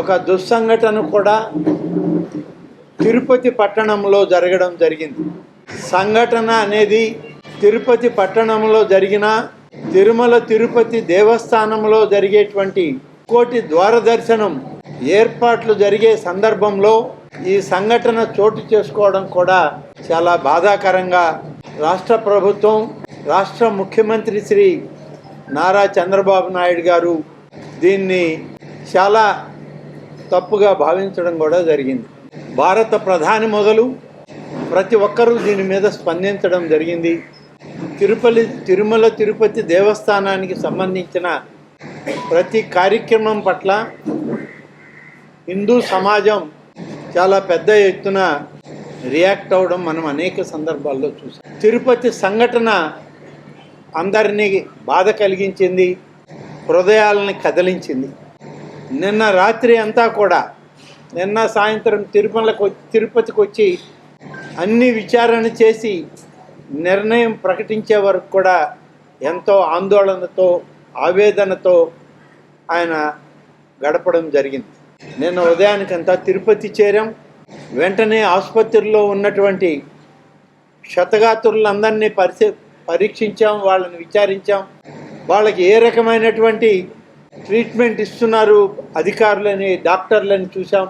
ఒక దుస్సంఘటన కూడా తిరుపతి పట్టణంలో జరగడం జరిగింది. సంఘటన అనేది తిరుపతి పట్టణంలో జరిగిన తిరుమల తిరుపతి దేవస్థానంలో జరిగేటువంటి కోటి ద్వార దర్శనం ఏర్పాట్లు జరిగే సందర్భంలో ఈ సంఘటన చోటు చేసుకోవడం కూడా చాలా బాధాకరంగా రాష్ట్ర ప్రభుత్వం, రాష్ట్ర ముఖ్యమంత్రి శ్రీ నారా చంద్రబాబు నాయుడు గారు దీన్ని చాలా తప్పుగా భావించడం కూడా జరిగింది. భారత ప్రధాని మొదలు ప్రతి ఒక్కరూ దీని మీద స్పందించడం జరిగింది. తిరుమల తిరుపతి దేవస్థానానికి సంబంధించిన ప్రతి కార్యక్రమం పట్ల హిందూ సమాజం చాలా పెద్ద ఎత్తున రియాక్ట్ అవ్వడం మనం అనేక సందర్భాల్లో చూసాం. తిరుపతి సంఘటన అందరినీ బాధ కలిగించింది, హృదయాలని కదిలించింది. నిన్న రాత్రి అంతా కూడా, నిన్న సాయంత్రం తిరుపతికి వచ్చి అన్ని విచారణ చేసి నిర్ణయం ప్రకటించే వరకు కూడా ఎంతో ఆందోళనతో, ఆవేదనతో ఆయన గడపడం జరిగింది. నిన్న ఉదయానికంతా తిరుపతి చేరాం. వెంటనే ఆసుపత్రిలో ఉన్నటువంటి క్షతగాత్రులందరినీ పరీక్షించాం, వాళ్ళని విచారించాం. వాళ్ళకి ఏ రకమైనటువంటి ట్రీట్మెంట్ ఇస్తున్నారు అధికారులని, డాక్టర్లని చూసాం.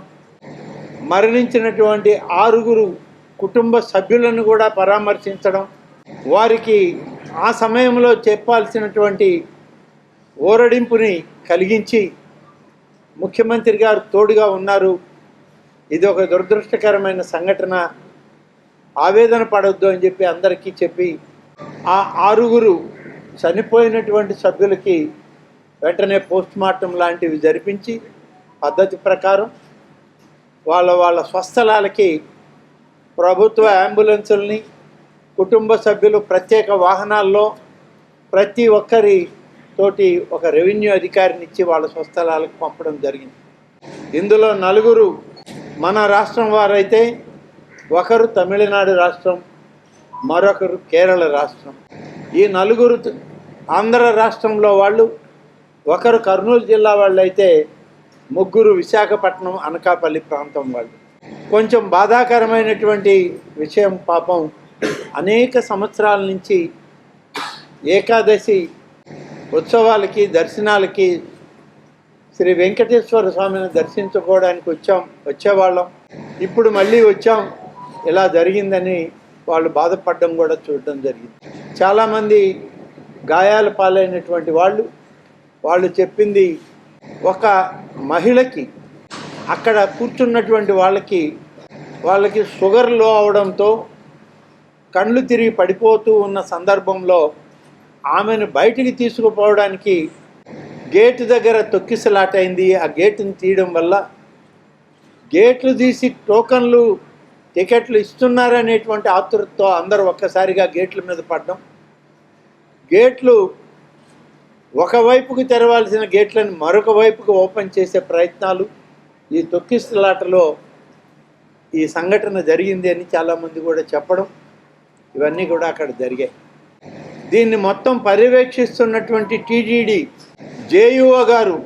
మరణించినటువంటి 6 కుటుంబ సభ్యులను కూడా పరామర్శించడం, వారికి ఆ సమయంలో చెప్పాల్సినటువంటి ఓరడింపుని కలిగించి ముఖ్యమంత్రి గారు తోడుగా ఉన్నారు. ఇది ఒక దురదృష్టకరమైన సంఘటన, ఆవేదన పడవద్దు అని చెప్పి అందరికీ చెప్పి ఆ 6 చనిపోయినటువంటి సభ్యులకి వెంటనే పోస్ట్మార్టం లాంటివి జరిపించి పద్ధతి ప్రకారం వాళ్ళ స్వస్థలాలకి ప్రభుత్వ అంబులెన్సుల్ని, కుటుంబ సభ్యులు ప్రత్యేక వాహనాల్లో ప్రతి ఒక్కరితోటి ఒక రెవెన్యూ అధికారిని ఇచ్చి వాళ్ళ స్వస్థలాలకు పంపడం జరిగింది. ఇందులో 4 మన రాష్ట్రం వారైతే, ఒకరు తమిళనాడు రాష్ట్రం, మరొకరు కేరళ రాష్ట్రం. ఈ 4 ఆంధ్ర రాష్ట్రంలో వాళ్ళు, ఒకరు కర్నూలు జిల్లా వాళ్ళు అయితే 3 విశాఖపట్నం, అనకాపల్లి ప్రాంతం వాళ్ళు. కొంచెం బాధాకరమైనటువంటి విషయం, పాపం అనేక సంవత్సరాల నుంచి ఏకాదశి ఉత్సవాలకి, దర్శనాలకి శ్రీ వెంకటేశ్వర స్వామిని దర్శించుకోవడానికి వచ్చేవాళ్ళం. ఇప్పుడు మళ్ళీ వచ్చాం, ఇలా జరిగిందని వాళ్ళు బాధపడడం కూడా చూడడం జరిగింది. చాలామంది గాయాల పాలైనటువంటి వాళ్ళు చెప్పింది, ఒక మహిళకి అక్కడ కూర్చున్నటువంటి వాళ్ళకి షుగర్ లో అవడంతో కళ్ళు తిరిగి పడిపోతూ ఉన్న సందర్భంలో ఆమెను బయటికి తీసుకుపోవడానికి గేటు దగ్గర తొక్కిసలాటైంది. ఆ గేటును తీయడం వల్ల గేట్లు తీసి టోకన్లు, టికెట్లు ఇస్తున్నారనేటువంటి ఆతృతతో అందరూ ఒక్కసారిగా గేట్ల మీద పడడం, గేట్లు ఒకవైపుకు తెరవాల్సిన గేట్లను మరొక వైపుకు ఓపెన్ చేసే ప్రయత్నాలు, ఈ తొక్కిసలాటలో ఈ సంఘటన జరిగింది అని చాలామంది కూడా చెప్పడం, ఇవన్నీ కూడా అక్కడ జరిగాయి. దీన్ని మొత్తం పర్యవేక్షిస్తున్నటువంటి టీటీడీ జేయూఓ గారు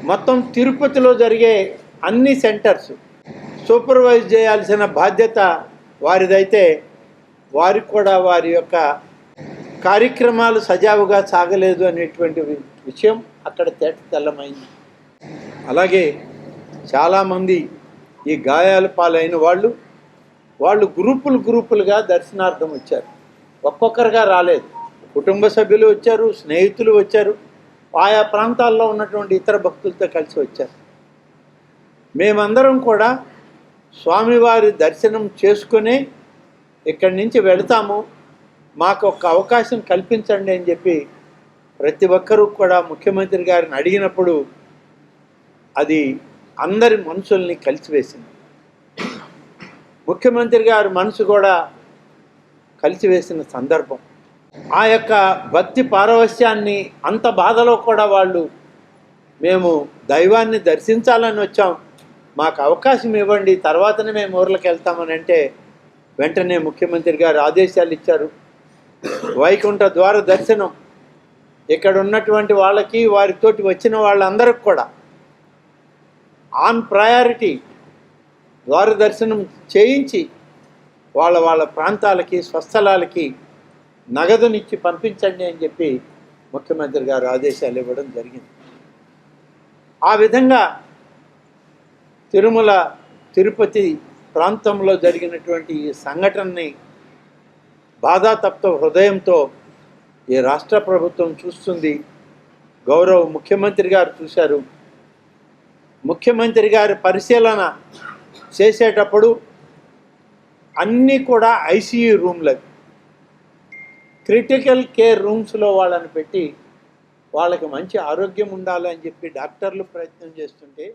మొత్తం తిరుపతిలో జరిగే అన్ని సెంటర్స్ సూపర్వైజ్ చేయాల్సిన బాధ్యత వారిదైతే, వారికి కూడా వారి యొక్క కార్యక్రమాలు సజావుగా సాగలేదు అనేటువంటి విషయం అక్కడ తెల్లమైంది. అలాగే చాలామంది ఈ గాయాల పాలైన వాళ్ళు గ్రూపులుగా దర్శనార్థం వచ్చారు. ఒక్కొక్కరుగా రాలేదు, కుటుంబ సభ్యులు వచ్చారు, స్నేహితులు వచ్చారు, ఆయా ప్రాంతాల్లో ఉన్నటువంటి ఇతర భక్తులతో కలిసి వచ్చారు. మేమందరం కూడా స్వామివారి దర్శనం చేసుకునే ఇక్కడి నుంచి వెళతాము, మాకు ఒక అవకాశం కల్పించండి అని చెప్పి ప్రతి ఒక్కరూ కూడా ముఖ్యమంత్రి గారిని అడిగినప్పుడు అది అందరి మనసుల్ని కలిసివేసింది. ముఖ్యమంత్రి గారి మనసు కూడా కలిసివేసిన సందర్భం. ఆ యొక్క భక్తి పారవస్యాన్ని, అంత బాధలో కూడా వాళ్ళు, మేము దైవాన్ని దర్శించాలని వచ్చాం, మాకు అవకాశం ఇవ్వండి, తర్వాతనే మేము ఊర్లకు వెళ్తామని అంటే వెంటనే ముఖ్యమంత్రి గారు ఆదేశాలు ఇచ్చారు. వైకుంఠ ద్వార దర్శనం ఇక్కడ ఉన్నటువంటి వాళ్ళకి, వారితోటి వచ్చిన వాళ్ళందరికీ కూడా ఆన్ ప్రయారిటీ ద్వార దర్శనం చేయించి వాళ్ళ ప్రాంతాలకి స్వస్థలాలకి నగదునిచ్చి పంపించండి అని చెప్పి ముఖ్యమంత్రి గారు ఆదేశాలు ఇవ్వడం జరిగింది. ఆ విధంగా తిరుమల తిరుపతి ప్రాంతంలో జరిగినటువంటి ఈ సంఘటనని బాధాతప్త హృదయంతో ఈ రాష్ట్ర ప్రభుత్వం చూస్తుంది. గౌరవ ముఖ్యమంత్రి గారు చూశారు. ముఖ్యమంత్రి గారి పరిశీలన చేసేటప్పుడు అన్నీ కూడా ఐసీయూ రూమ్లు, క్రిటికల్ కేర్ రూమ్స్లో వాళ్ళని పెట్టి వాళ్ళకి మంచి ఆరోగ్యం ఉండాలని చెప్పి డాక్టర్లు ప్రయత్నం చేస్తుంటే